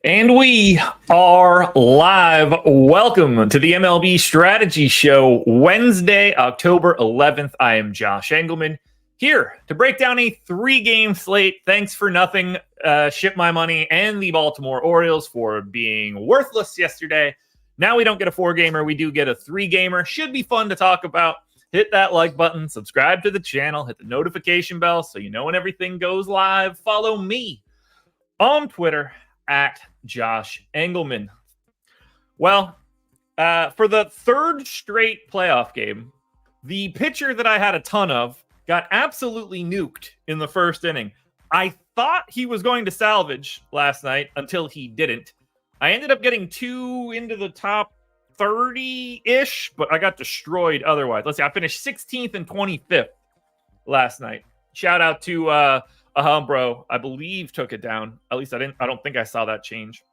And we are live. Welcome to the MLB Strategy Show, Wednesday, October 11th. I am Josh Engleman, here to break down a three-game slate. Thanks for nothing, Ship My Money, and the Baltimore Orioles for being worthless yesterday. Now we don't get a four-gamer, we do get a three-gamer. Should be fun to talk about. Hit that like button, subscribe to the channel, hit the notification bell so you know when everything goes live. Follow me on Twitter at Josh Engleman. Well, for the third straight playoff game, the pitcher that I had a ton of got absolutely nuked in the first inning. I thought he was going to salvage last night until he didn't. I ended up getting two into the top 30-ish, but I got destroyed otherwise. Let's see, I finished 16th and 25th last night. Shout out to bro, I believe took it down. At least I don't think I saw that change.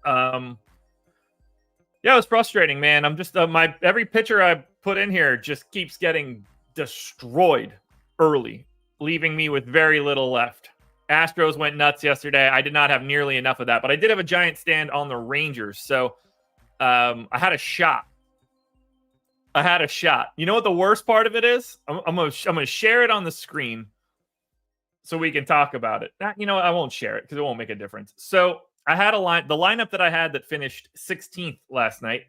Yeah, it was frustrating, man. I'm just every pitcher I put in here just keeps getting destroyed early, leaving me with very little left. Astros went nuts yesterday. I did not have nearly enough of that, but I did have a giant stand on the Rangers, so I had a shot. You know what the worst part of it is? I'm gonna share it on the screen so we can talk about it. You know what? I won't share it because it won't make a difference. So I had the lineup that I had that finished 16th last night.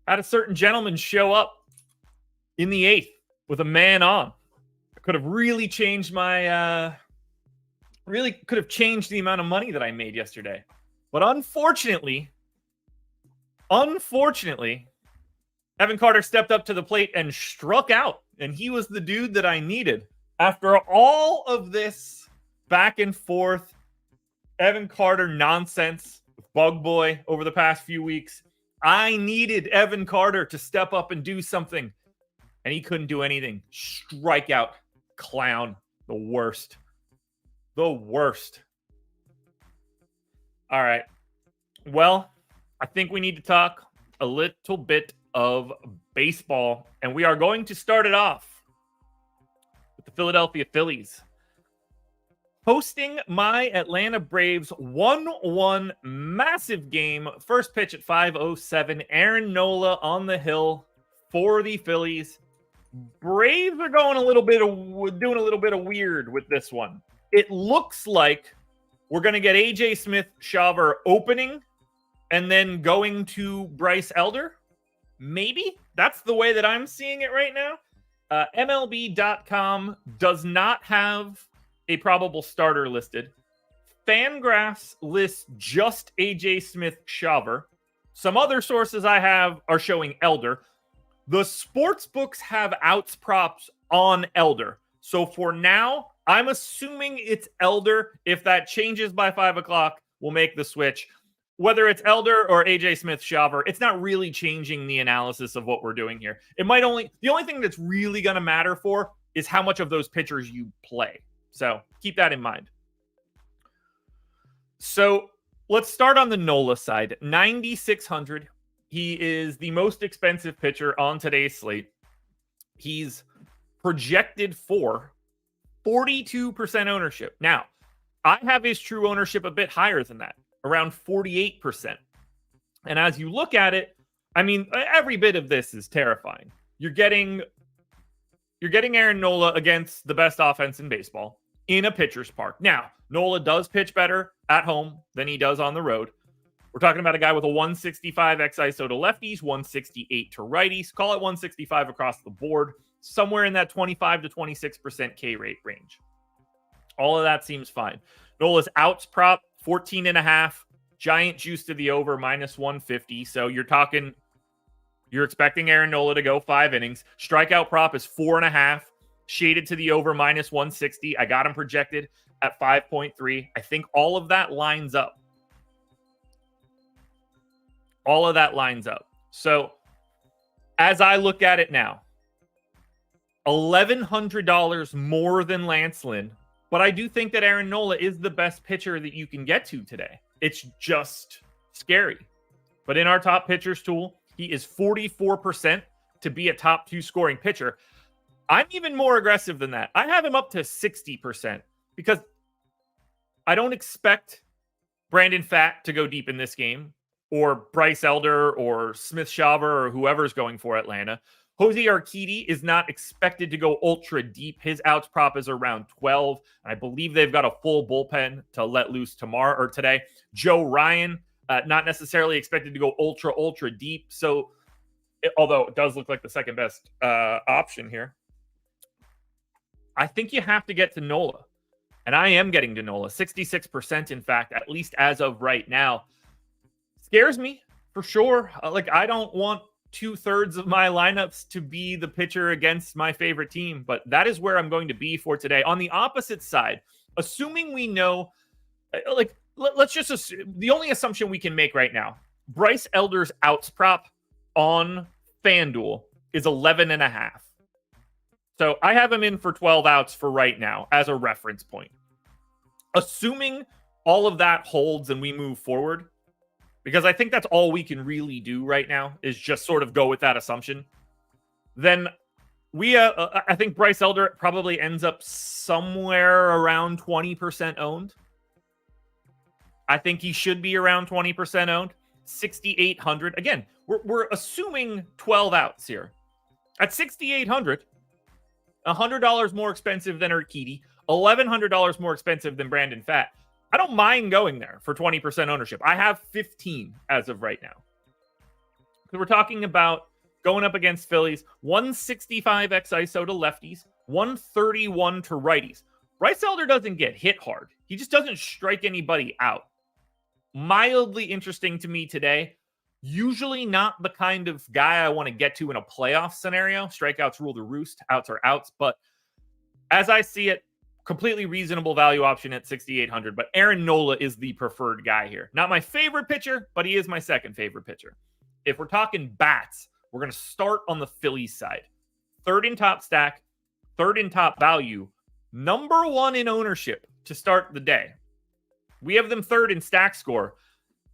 Had a certain gentleman show up in the 8th with a man on. I could have really changed my could have changed the amount of money that I made yesterday. But unfortunately, Evan Carter stepped up to the plate and struck out, and he was the dude that I needed. After all of this back and forth, Evan Carter nonsense with Bug Boy over the past few weeks, I needed Evan Carter to step up and do something, and he couldn't do anything. Strikeout, clown, the worst. All right. Well, I think we need to talk a little bit of baseball, and we are going to start it off with the Philadelphia Phillies hosting my Atlanta Braves 1-1 massive game. First pitch at 5:07. Aaron Nola on the hill for the Phillies. Braves are doing a little bit of weird with this one. It looks like we're going to get AJ Smith-Shawver opening and then going to Bryce Elder. Maybe that's the way that I'm seeing it right now. MLB.com does not have a probable starter listed. Fangraphs lists just AJ Smith-Shawver. Some other sources I have are showing Elder. The sports books have outs props on Elder. So for now, I'm assuming it's Elder. If that changes by 5 o'clock, we'll make the switch. Whether it's Elder or AJ Smith-Shawver, it's not really changing the analysis of what we're doing here. The only thing that's really going to matter for is how much of those pitchers you play. So keep that in mind. So let's start on the Nola side. 9,600. He is the most expensive pitcher on today's slate. He's projected for 42% ownership. Now, I have his true ownership a bit higher than that, around 48%. And as you look at it, I mean, every bit of this is terrifying. You're getting Aaron Nola against the best offense in baseball in a pitcher's park. Now, Nola does pitch better at home than he does on the road. We're talking about a guy with a 165 xISO to lefties, 168 to righties. Call it 165 across the board, somewhere in that 25 to 26% K rate range. All of that seems fine. Nola's outs prop, 14.5. Giant juice to the over, minus 150. So you're expecting Aaron Nola to go 5 innings. Strikeout prop is 4.5. Shaded to the over, minus 160. I got him projected at 5.3. I think all of that lines up. So as I look at it now, $1,100 more than Lance Lynn. But I do think that Aaron Nola is the best pitcher that you can get to today. It's just scary. But in our top pitchers tool, he is 44% to be a top 2 scoring pitcher. I'm even more aggressive than that. I have him up to 60% because I don't expect Brandon Pfaadt to go deep in this game, or Bryce Elder or Smith Shawver or whoever's going for Atlanta. Jose Urquidy is not expected to go ultra deep. His outs prop is around 12. I believe they've got a full bullpen to let loose tomorrow or today. Joe Ryan, not necessarily expected to go ultra deep. So, although it does look like the second best option here, I think you have to get to Nola. And I am getting to Nola. 66%, in fact, at least as of right now. Scares me, for sure. I don't want 2/3 of my lineups to be the pitcher against my favorite team, but that is where I'm going to be for today. On the opposite side, assuming we know, let's just assume, the only assumption we can make right now, Bryce Elder's outs prop on FanDuel is 11.5. So I have him in for 12 outs for right now as a reference point. Assuming all of that holds and we move forward, because I think that's all we can really do right now is just sort of go with that assumption, then I think Bryce Elder probably ends up somewhere around 20% owned. I think he should be around 20% owned. 6,800. Again, we're assuming 12 outs here. At 6,800, $100 more expensive than Urquidy, $1,100 more expensive than Brandon Pfaadt. I don't mind going there for 20% ownership. I have 15 as of right now. So we're talking about going up against Phillies, 165 xISO to lefties, 131 to righties. Bryce Elder doesn't get hit hard. He just doesn't strike anybody out. Mildly interesting to me today. Usually not the kind of guy I want to get to in a playoff scenario. Strikeouts rule the roost. Outs are outs. But as I see it, completely reasonable value option at 6,800. But Aaron Nola is the preferred guy here. Not my favorite pitcher, but he is my second favorite pitcher. If we're talking bats, we're going to start on the Phillies side. Third in top stack, third in top value, number one in ownership to start the day. We have them third in stack score.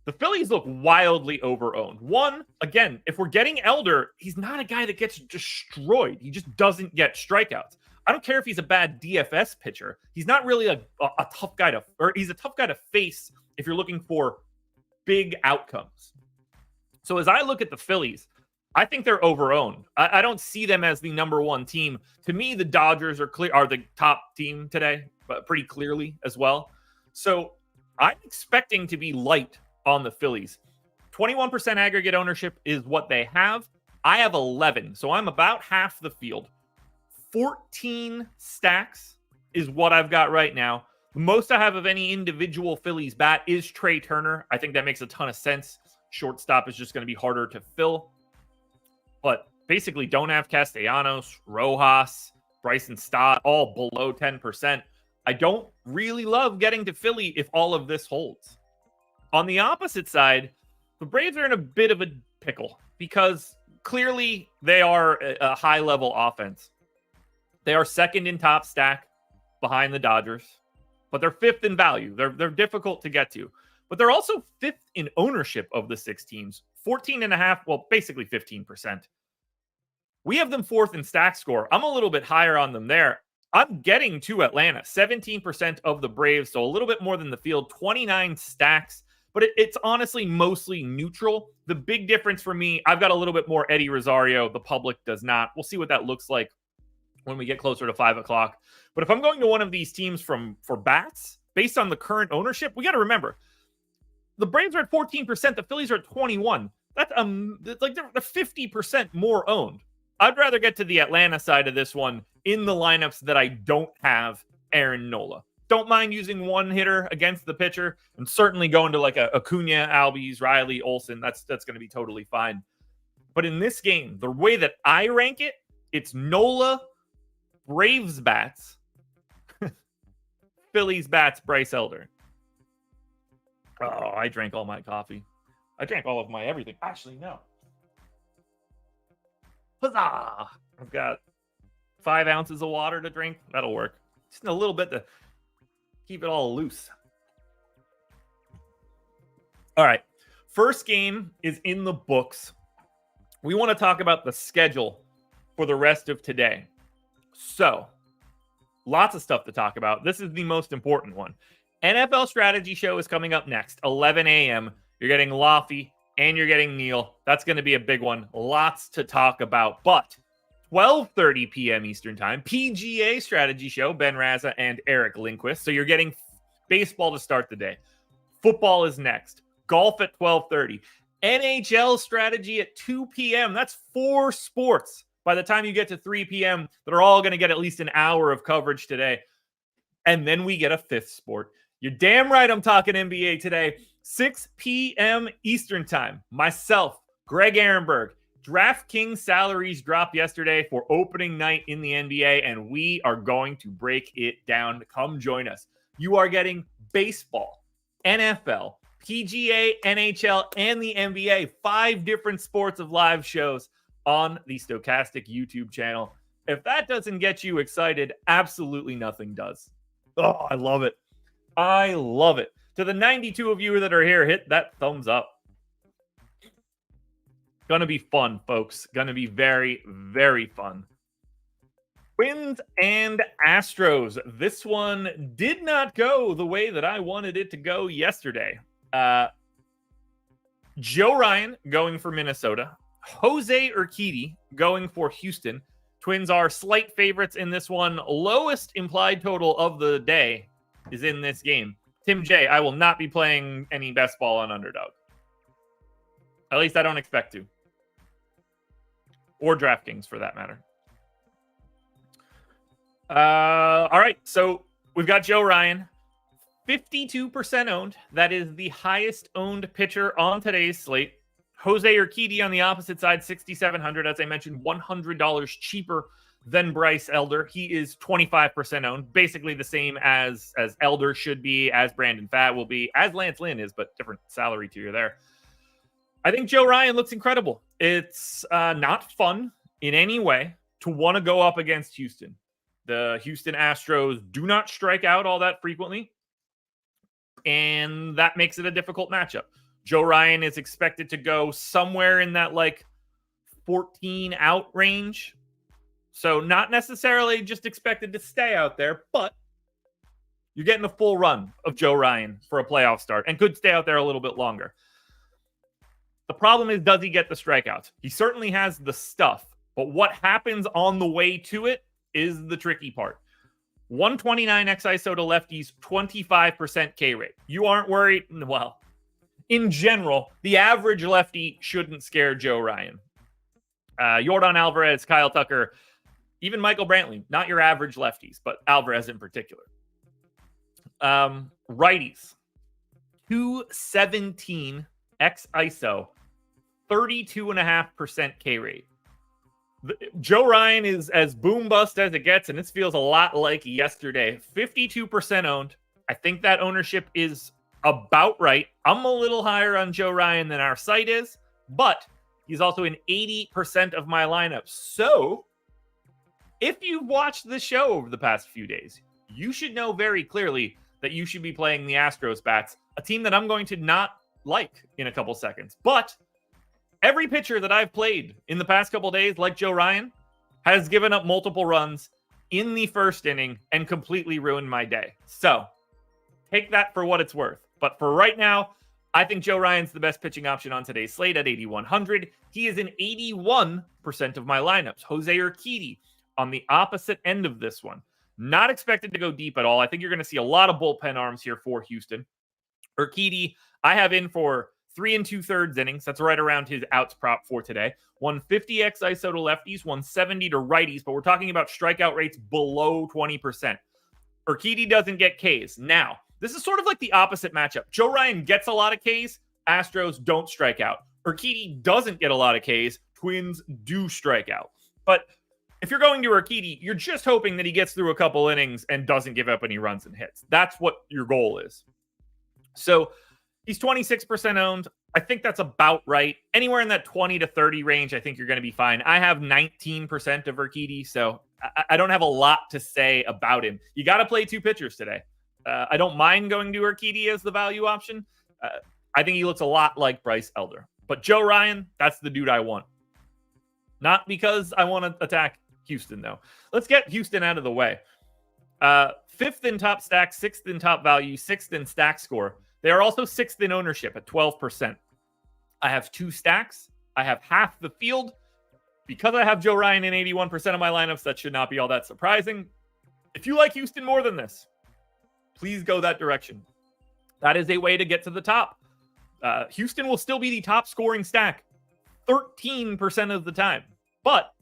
The Phillies look wildly overowned. One, again, if we're getting Elder, he's not a guy that gets destroyed. He just doesn't get strikeouts. I don't care if he's a bad DFS pitcher. He's not really a tough guy he's a tough guy to face if you're looking for big outcomes. So as I look at the Phillies, I think they're overowned. I don't see them as the number one team. To me, the Dodgers are the top team today, but pretty clearly as well. So I'm expecting to be light on the Phillies. 21% aggregate ownership is what they have. I have 11, so I'm about half the field. 14 stacks is what I've got right now. The most I have of any individual Phillies bat is Trey Turner. I think that makes a ton of sense. Shortstop is just going to be harder to fill. But basically don't have Castellanos, Rojas, Bryson Stott, all below 10%. I don't really love getting to Philly if all of this holds. On the opposite side, the Braves are in a bit of a pickle because clearly they are a high-level offense. They are second in top stack behind the Dodgers, but they're fifth in value. They're difficult to get to, but they're also fifth in ownership of the six teams, 14.5, well, basically 15%. We have them fourth in stack score. I'm a little bit higher on them there. I'm getting to Atlanta, 17% of the Braves, so a little bit more than the field, 29 stacks, but it's honestly mostly neutral. The big difference for me, I've got a little bit more Eddie Rosario. The public does not. We'll see what that looks like when we get closer to 5 o'clock. But if I'm going to one of these teams for bats, based on the current ownership, we got to remember, the Braves are at 14%, the Phillies are at 21%. That's like they're 50% more owned. I'd rather get to the Atlanta side of this one in the lineups that I don't have Aaron Nola. Don't mind using one hitter against the pitcher, and certainly going to like a Acuna, Albies, Riley, Olsen. That's going to be totally fine. But in this game, the way that I rank it, it's Nola, Braves bats, Phillies bats, Bryce Elder. Oh, I drank all my coffee. I drank all of my everything. Actually, no. Huzzah! I've got 5 ounces of water to drink. That'll work. Just a little bit to keep it all loose. All right. First game is in the books. We want to talk about the schedule for the rest of today. So, lots of stuff to talk about. This is the most important one. NFL Strategy Show is coming up next, 11 a.m. You're getting Laffy and you're getting Neil. That's going to be a big one. Lots to talk about. But 12:30 p.m. Eastern Time, PGA Strategy Show, Ben Raza and Eric Lindquist. So you're getting baseball to start the day. Football is next. Golf at 12:30. NHL Strategy at 2 p.m. That's 4 sports by the time you get to 3 p.m. that are all going to get at least an hour of coverage today. And then we get a 5th sport. You're damn right I'm talking NBA today. 6 p.m. Eastern Time. Myself, Greg Ehrenberg. DraftKings salaries dropped yesterday for opening night in the NBA, and we are going to break it down. Come join us. You are getting baseball, NFL, PGA, NHL, and the NBA. 5 different sports of live shows on the Stochastic YouTube channel. If that doesn't get you excited, absolutely nothing does. Oh, I love it. I love it. To the 92 of you that are here, hit that thumbs up. Gonna be fun, folks. Gonna be very, very fun. Twins and Astros. This one did not go the way that I wanted it to go yesterday. Joe Ryan going for Minnesota. Jose Urquidy going for Houston. Twins are slight favorites in this one. Lowest implied total of the day is in this game. Tim J, I will not be playing any best ball on underdog. At least I don't expect to. Or DraftKings for that matter. All right, so we've got Joe Ryan. 52% owned. That is the highest owned pitcher on today's slate. Jose Urquidy on the opposite side, 6,700. As I mentioned, $100 cheaper than Bryce Elder. He is 25% owned, basically the same as Elder should be, as Brandon Pfaadt will be, as Lance Lynn is, but different salary tier there. I think Joe Ryan looks incredible. It's not fun in any way to want to go up against Houston. The Houston Astros do not strike out all that frequently, and that makes it a difficult matchup. Joe Ryan is expected to go somewhere in that 14 out range. So not necessarily just expected to stay out there, but you're getting the full run of Joe Ryan for a playoff start and could stay out there a little bit longer. The problem is, does he get the strikeouts? He certainly has the stuff, but what happens on the way to it is the tricky part. 129 xISO to lefties, 25% K rate. You aren't worried? Well, in general, the average lefty shouldn't scare Joe Ryan. Yordan Alvarez, Kyle Tucker, even Michael Brantley, not your average lefties, but Alvarez in particular. Righties, 217 xISO, 32.5% K rate. Joe Ryan is as boom bust as it gets, and this feels a lot like yesterday. 52% owned. I think that ownership is about right. I'm a little higher on Joe Ryan than our site is, but he's also in 80% of my lineup. So if you've watched the show over the past few days, you should know very clearly that you should be playing the Astros bats, a team that I'm going to not like in a couple seconds. But every pitcher that I've played in the past couple days, like Joe Ryan, has given up multiple runs in the first inning and completely ruined my day. So take that for what it's worth. But for right now, I think Joe Ryan's the best pitching option on today's slate at 8,100. He is in 81% of my lineups. Jose Urquidy on the opposite end of this one. Not expected to go deep at all. I think you're going to see a lot of bullpen arms here for Houston. Urquidy, I have in for 3 2/3 innings. That's right around his outs prop for today. 150 xISO to lefties, 170 to righties, but we're talking about strikeout rates below 20%. Urquidy doesn't get Ks. Now, this is sort of like the opposite matchup. Joe Ryan gets a lot of Ks. Astros don't strike out. Urquidy doesn't get a lot of Ks. Twins do strike out. But if you're going to Urquidy, you're just hoping that he gets through a couple innings and doesn't give up any runs and hits. That's what your goal is. So he's 26% owned. I think that's about right. Anywhere in that 20 to 30 range, I think you're going to be fine. I have 19% of Urquidy, so I don't have a lot to say about him. You got to play 2 pitchers today. I don't mind going to Urquidy as the value option. I think he looks a lot like Bryce Elder. But Joe Ryan, that's the dude I want. Not because I want to attack Houston, though. Let's get Houston out of the way. 5th in top stack, 6th in top value, 6th in stack score. They are also 6th in ownership at 12%. I have 2 stacks. I have half the field. Because I have Joe Ryan in 81% of my lineups, that should not be all that surprising. If you like Houston more than this, please go that direction. That is a way to get to the top. Houston will still be the top scoring stack 13% of the time. But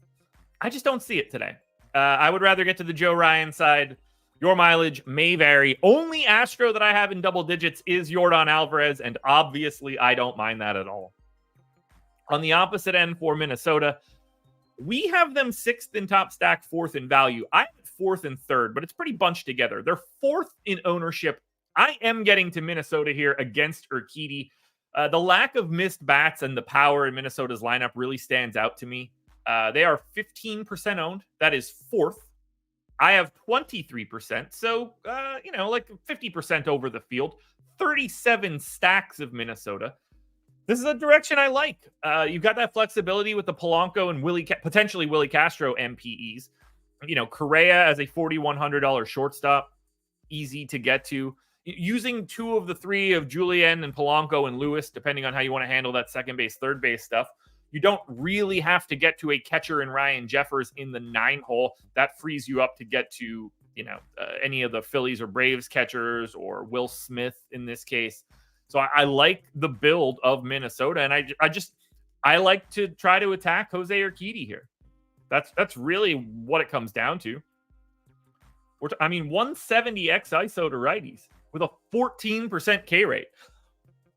I just don't see it today. I would rather get to the Joe Ryan side. Your mileage may vary. Only Astro that I have in double digits is Yordan Alvarez, and obviously I don't mind that at all. On the opposite end for Minnesota, we have them 6th in top stack, 4th in value. I'm 4th and 3rd, but it's pretty bunched together. They're 4th in ownership. I am getting to Minnesota here against Urquidy. The lack of missed bats and the power in Minnesota's lineup really stands out to me. They are 15% owned. That is 4th. I have 23%. So, like 50% over the field. 37 stacks of Minnesota. This is a direction I like. You've got that flexibility with the Polanco and potentially Willie Castro MPEs. Correa as a $4,100 shortstop. Easy to get to. Using 2 of the 3 of Julien and Polanco and Lewis, depending on how you want to handle that second base, third base stuff. You don't really have to get to a catcher in Ryan Jeffers in the 9 hole. That frees you up to get to, any of the Phillies or Braves catchers or Will Smith in this case. So I like the build of Minnesota, and I like to try to attack Jose Urquidy here. That's really what it comes down to. 170 x ISO to righties with a 14% K rate.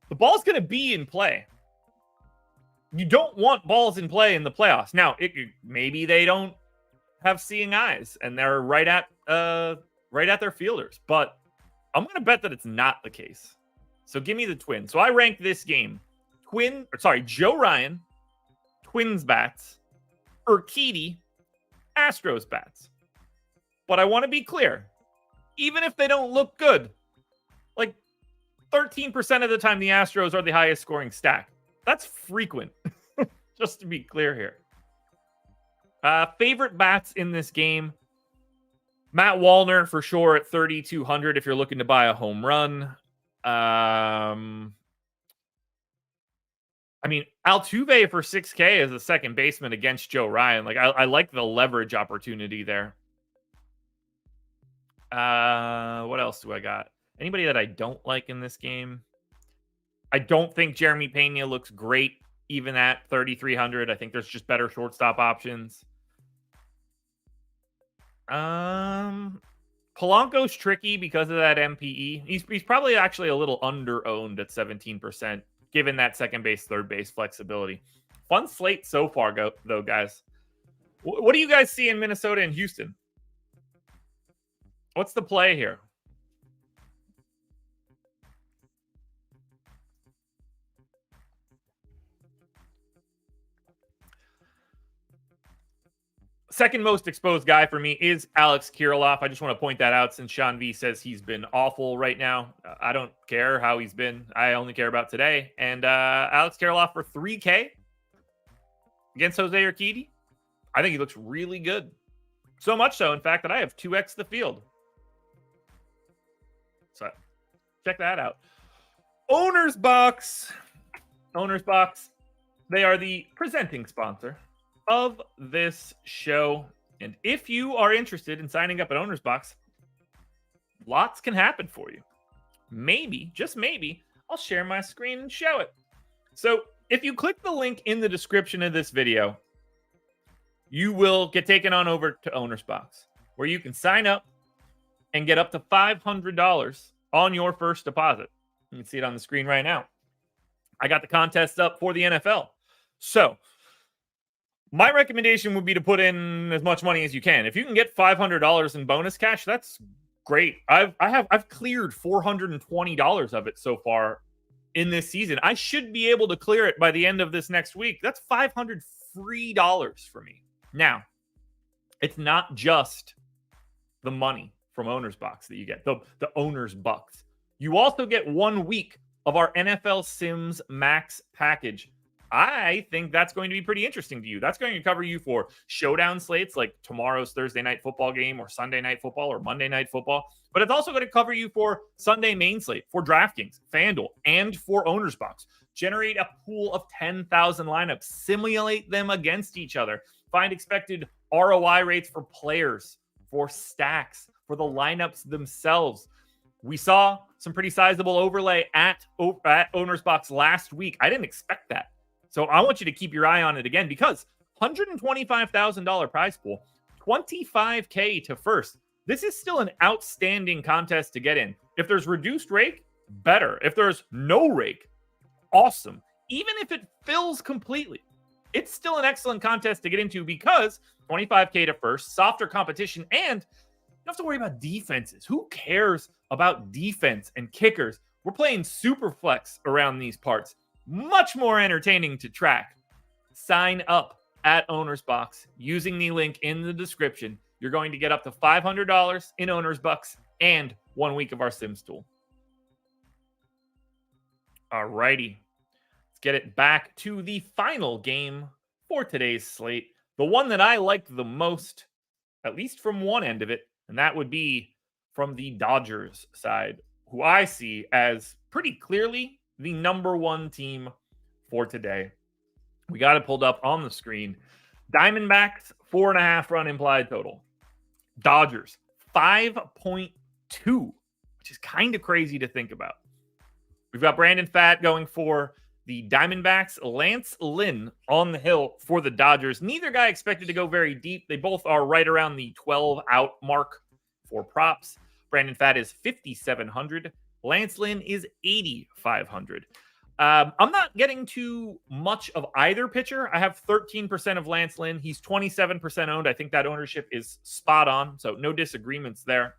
The ball's going to be in play. You don't want balls in play in the playoffs. Now, maybe they don't have seeing eyes and they're right at their fielders, but I'm going to bet that it's not the case. So give me the Twins. So I rank this game Joe Ryan, Twins bats, Urquidy, Astros bats. But I want to be clear, even if they don't look good, like 13% of the time the Astros are the highest scoring stack. That's frequent, just to be clear here. Favorite bats in this game, Matt Wallner for sure at 3,200 if you're looking to buy a home run. Altuve for 6K as a second baseman against Joe Ryan. Like I like the leverage opportunity there. What else do I got? Anybody that I don't like in this game? I don't think Jeremy Pena looks great even at 3,300. I think there's just better shortstop options. Polanco's tricky because of that MPE. He's probably actually a little under-owned at 17%, given that second base, third base flexibility. Fun slate so far, though, guys. What do you guys see in Minnesota and Houston? What's the play here? Second most exposed guy for me is Alex Kirilloff. I just want to point that out since Sean V says he's been awful right now. I don't care how he's been. I only care about today. And Alex Kirilloff for 3K against Jose Urquidy. I think he looks really good. So much so, in fact, that I have 2x the field. So check that out. OwnersBox. OwnersBox. They are the presenting sponsor of this show. And if you are interested in signing up at OwnersBox, lots can happen for you. Maybe, just maybe, I'll share my screen and show it. So if you click the link in the description of this video, you will get taken on over to OwnersBox, where you can sign up and get up to $500 on your first deposit. You can see it on the screen right now. I got the contest up for the NFL. So my recommendation would be to put in as much money as you can. If you can get $500 in bonus cash, that's great. I've cleared $420 of it so far in this season. I should be able to clear it by the end of this next week. That's $500 free for me. Now, it's not just the money from OwnersBox that you get, the owner's bucks. You also get 1 week of our NFL Sims Max package I think that's going to be pretty interesting to you. That's going to cover you for showdown slates like tomorrow's Thursday night football game or Sunday night football or Monday night football. But it's also going to cover you for Sunday main slate for DraftKings, FanDuel, and for OwnersBox. Generate a pool of 10,000 lineups. Simulate them against each other. Find expected ROI rates for players, for stacks, for the lineups themselves. We saw some pretty sizable overlay at OwnersBox last week. I didn't expect that. So I want you to keep your eye on it again because $125,000 prize pool, $25K to first. This is still an outstanding contest to get in. If there's reduced rake, better. If there's no rake, awesome. Even if it fills completely, it's still an excellent contest to get into because 25K to first, softer competition, and you don't have to worry about defenses. Who cares about defense and kickers? We're playing super flex around these parts. Much more entertaining to track. Sign up at OwnersBox using the link in the description. You're going to get up to $500 in OwnersBox and 1 week of our Sims tool. All righty. Let's get it back to the final game for today's slate. The one that I liked the most, at least from one end of it, and that would be from the Dodgers side, who I see as pretty clearly the number one team for today. We got it pulled up on the screen. Diamondbacks, 4.5 run implied total. Dodgers, 5.2, which is kind of crazy to think about. We've got Brandon Pfaadt going for the Diamondbacks, Lance Lynn on the hill for the Dodgers. Neither guy expected to go very deep. They both are right around the 12 out mark for props. Brandon Pfaadt is 5,700. Lance Lynn is 8,500. I'm not getting too much of either pitcher. I have 13% of Lance Lynn. He's 27% owned. I think that ownership is spot on, so no disagreements there.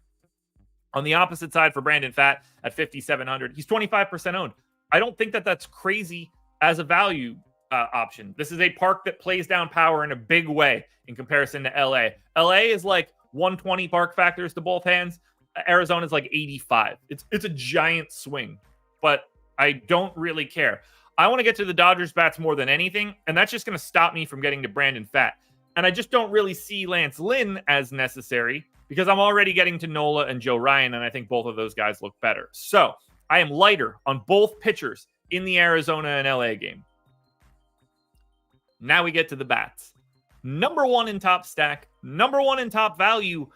On the opposite side for Brandon Pfaadt at 5,700, he's 25% owned. I don't think that that's crazy as a value option. This is a park that plays down power in a big way in comparison to LA. LA is like 120 park factors to both hands. Arizona is like 85. It's a giant swing, but I don't really care. I want to get to the Dodgers bats more than anything, and that's just going to stop me from getting to Brandon Pfaadt. And I just don't really see Lance Lynn as necessary because I'm already getting to Nola and Joe Ryan, and I think both of those guys look better. So I am lighter on both pitchers in the Arizona and LA game. Now we get to the bats. Number one in top stack, number one in top value,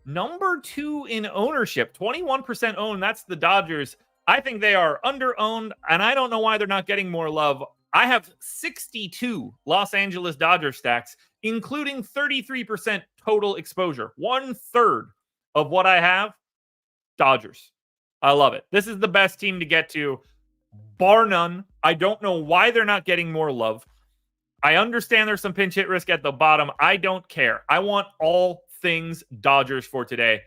number two in ownership, 21% owned. That's the Dodgers. I think they are under-owned, and I don't know why they're not getting more love. I have 62 Los Angeles Dodger stacks, including 33% total exposure. 1/3 of what I have, Dodgers. I love it. This is the best team to get to, bar none. I don't know why they're not getting more love. I understand there's some pinch hit risk at the bottom. I don't care. I want all things Dodgers for today,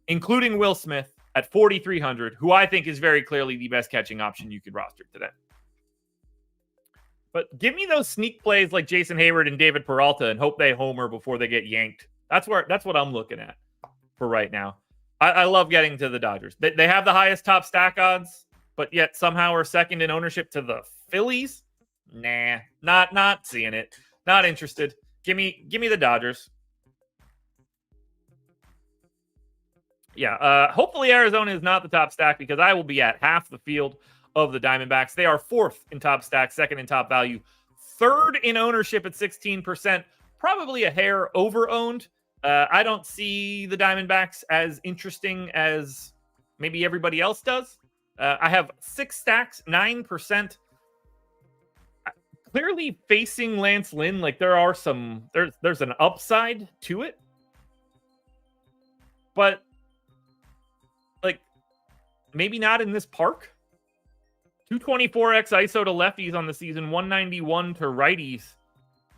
including Will Smith at 4,300, who I think is very clearly the best catching option you could roster today. But give me those sneak plays like Jason Hayward and David Peralta and hope they homer before they get yanked. That's what I'm looking at for right now. I love getting to the Dodgers. They have the highest top stack odds, but yet somehow are second in ownership to the Phillies. Nah, not seeing it. Not interested. Give me the Dodgers. Yeah, hopefully Arizona is not the top stack because I will be at half the field of the Diamondbacks. They are fourth in top stack, second in top value, third in ownership at 16%, probably a hair over-owned. I don't see the Diamondbacks as interesting as maybe everybody else does. I have 6 stacks, 9%. Clearly facing Lance Lynn, like there's an upside to it. But like maybe not in this park. 224x ISO to lefties on the season, 191 to righties.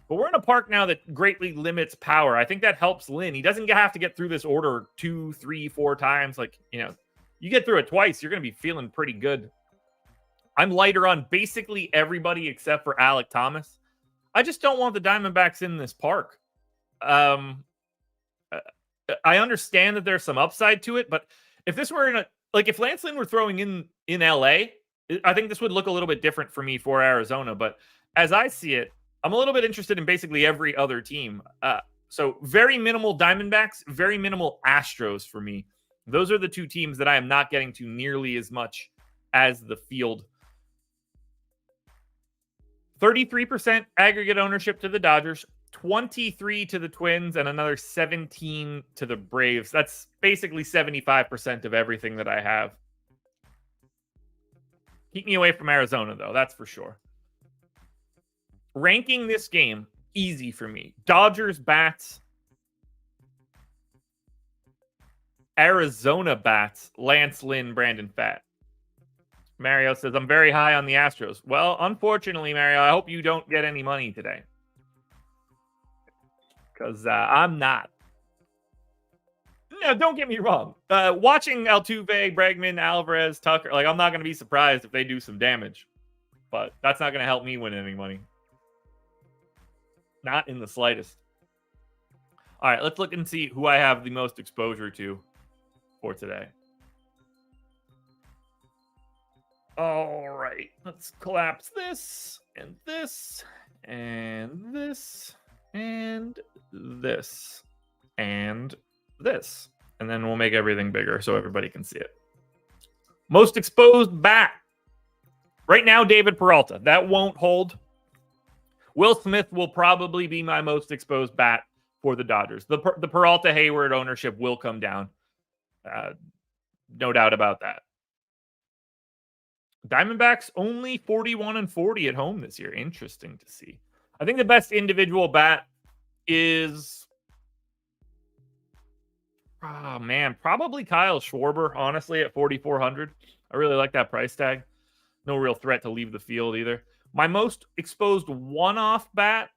But we're in a park now that greatly limits power. I think that helps Lynn. He doesn't have to get through this order 2, 3, 4 times. Like, you get through it twice, you're going to be feeling pretty good. I'm lighter on basically everybody except for Alek Thomas. I just don't want the Diamondbacks in this park. I understand that there's some upside to it, but if this were if Lance Lynn were throwing in LA, I think this would look a little bit different for me for Arizona, but as I see it, I'm a little bit interested in basically every other team. So very minimal Diamondbacks, very minimal Astros for me. Those are the two teams that I am not getting to nearly as much as the field. 33% aggregate ownership to the Dodgers, 23 to the Twins, and another 17 to the Braves. That's basically 75% of everything that I have. Keep me away from Arizona, though. That's for sure. Ranking this game, easy for me. Dodgers bats. Arizona bats. Lance Lynn, Brandon Pfaadt. Mario says, I'm very high on the Astros. Well, unfortunately, Mario, I hope you don't get any money today. Because I'm not. No, don't get me wrong. Watching Altuve, Bregman, Alvarez, Tucker, like, I'm not going to be surprised if they do some damage. But that's not going to help me win any money. Not in the slightest. All right, let's look and see who I have the most exposure to for today. All right, let's collapse this, and this, and this, and this, and this. And then we'll make everything bigger so everybody can see it. Most exposed bat. Right now, David Peralta. That won't hold. Will Smith will probably be my most exposed bat for the Dodgers. The Peralta Hayward ownership will come down. No doubt about that. Diamondbacks only 41-40 at home this year. Interesting to see. I think the best individual bat is, probably Kyle Schwarber, honestly, at 4,400. I really like that price tag. No real threat to leave the field either. My most exposed one-off bat,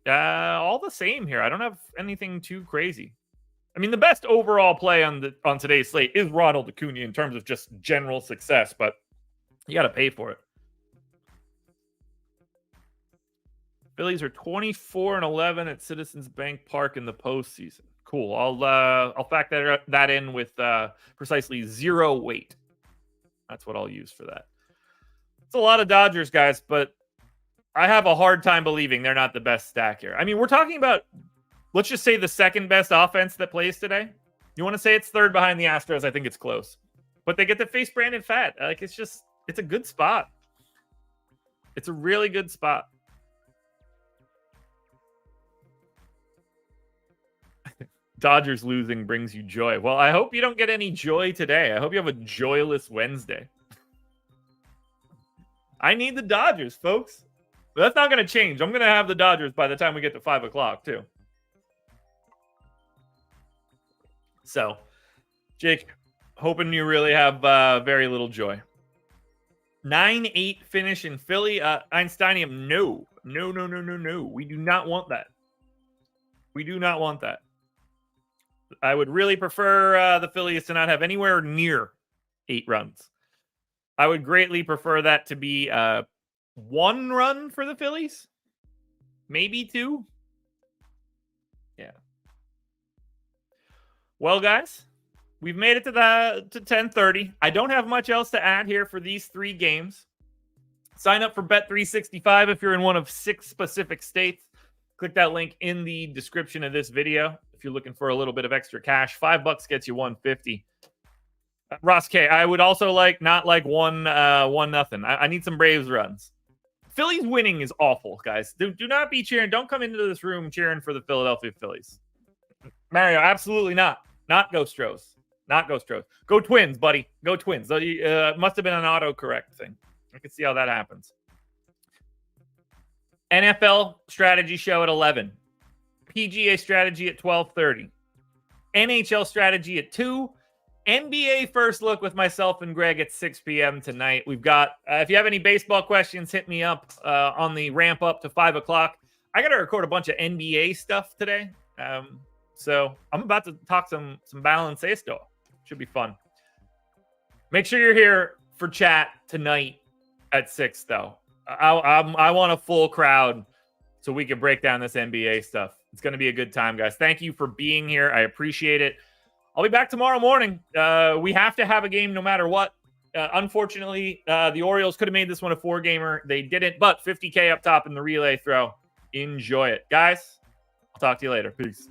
all the same here. I don't have anything too crazy. I mean, the best overall play on today's slate is Ronald Acuna in terms of just general success, but you got to pay for it. Phillies are 24-11 at Citizens Bank Park in the postseason. Cool. I'll factor that in with precisely 0 weight. That's what I'll use for that. It's a lot of Dodgers, guys, but I have a hard time believing they're not the best stack here. I mean, we're talking about, let's just say, the second best offense that plays today. You want to say it's third behind the Astros? I think it's close. But they get to face Brandon Pfaadt. Like, it's a good spot. It's a really good spot. Dodgers losing brings you joy. Well, I hope you don't get any joy today. I hope you have a joyless Wednesday. I need the Dodgers, folks. But that's not going to change. I'm going to have the Dodgers by the time we get to 5 o'clock, too. So, Jake, hoping you really have very little joy. 9-8 finish in Philly. Einsteinium, no. No. We do not want that. We do not want that. I would really prefer the Phillies to not have anywhere near 8 runs. I would greatly prefer that to be 1 run for the Phillies. Maybe 2. Yeah. Well, guys, we've made it to 10:30. I don't have much else to add here for these 3 games. Sign up for Bet365 if you're in one of 6 specific states. Click that link in the description of this video if you're looking for a little bit of extra cash. $5 gets you $150. Ross K, I would also not like 1-0. I need some Braves runs. Phillies winning is awful, guys. Do not be cheering. Don't come into this room cheering for the Philadelphia Phillies. Mario, absolutely not. Not Go Stros. Not Go Stros. Go Twins, buddy. Go Twins. Must have been an autocorrect thing. I can see how that happens. NFL Strategy Show at 11. PGA Strategy at 12:30. NHL Strategy at 2. NBA First Look with myself and Greg at 6 p.m. tonight. We've got, if you have any baseball questions, hit me up on the ramp up to 5 o'clock. I got to record a bunch of NBA stuff today. So I'm about to talk some baloncesto. Should be fun. Make sure you're here for chat tonight at 6, though. I want a full crowd so we can break down this NBA stuff. It's going to be a good time, guys. Thank you for being here. I appreciate it. I'll be back tomorrow morning. We have to have a game no matter what. Unfortunately, the Orioles could have made this one a 4-gamer. They didn't, but 50K up top in the relay throw. Enjoy it. Guys, I'll talk to you later. Peace.